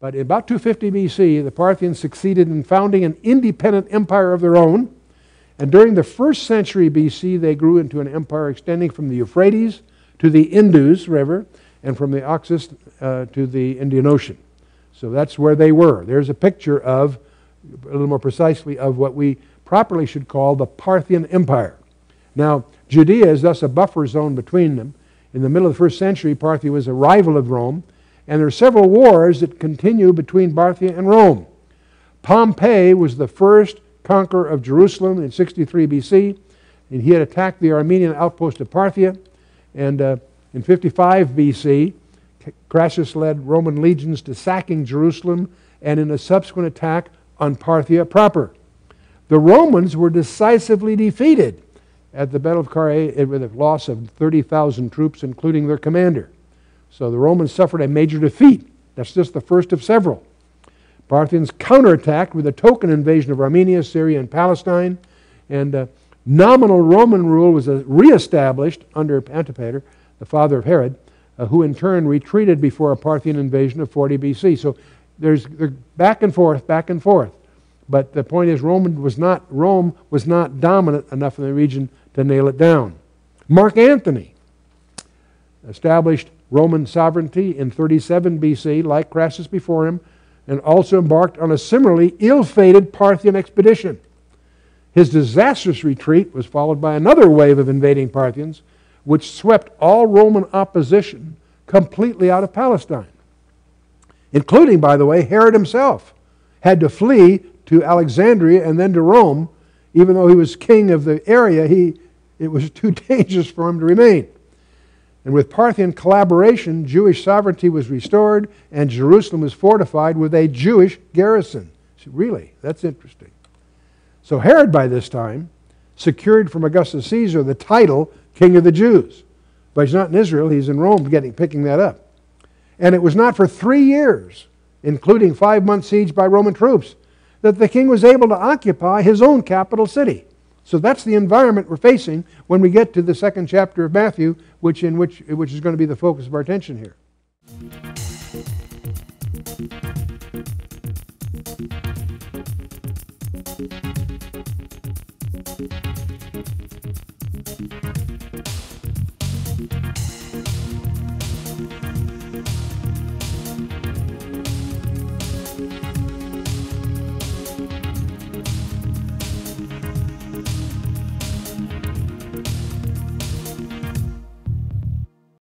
But in about 250 BC, the Parthians succeeded in founding an independent empire of their own. And during the 1st century BC, they grew into an empire extending from the Euphrates to the Indus River and from the Oxus to the Indian Ocean. So that's where they were. There's a picture of, a little more precisely, of what we properly should call the Parthian Empire. Now, Judea is thus a buffer zone between them. In the middle of the 1st century, Parthia was a rival of Rome, and there are several wars that continue between Parthia and Rome. Pompey was the first conqueror of Jerusalem in 63 BC, and he had attacked the Armenian outpost of Parthia. And in 55 BC, Crassus led Roman legions to sacking Jerusalem and in a subsequent attack on Parthia proper. The Romans were decisively defeated at the Battle of Carrhae with a loss of 30,000 troops, including their commander. So the Romans suffered a major defeat. That's just the first of several. Parthians counterattacked with a token invasion of Armenia, Syria, and Palestine, and nominal Roman rule was reestablished under Antipater, the father of Herod, who in turn retreated before a Parthian invasion of 40 BC. So they're back and forth, back and forth. But the point is, Rome was not dominant enough in the region to nail it down. Mark Antony established Roman sovereignty in 37 BC, like Crassus before him, and also embarked on a similarly ill-fated Parthian expedition. His disastrous retreat was followed by another wave of invading Parthians, which swept all Roman opposition completely out of Palestine, including, by the way, Herod himself had to flee to Alexandria and then to Rome. Even though he was king of the area, it was too dangerous for him to remain. And with Parthian collaboration, Jewish sovereignty was restored, and Jerusalem was fortified with a Jewish garrison. Really, that's interesting. So Herod, by this time, secured from Augustus Caesar the title King of the Jews. But he's not in Israel, he's in Rome picking that up. And it was not for 3 years, including 5-month siege by Roman troops, that the king was able to occupy his own capital city. So that's the environment we're facing when we get to the 2nd chapter of Matthew, which is going to be the focus of our attention here.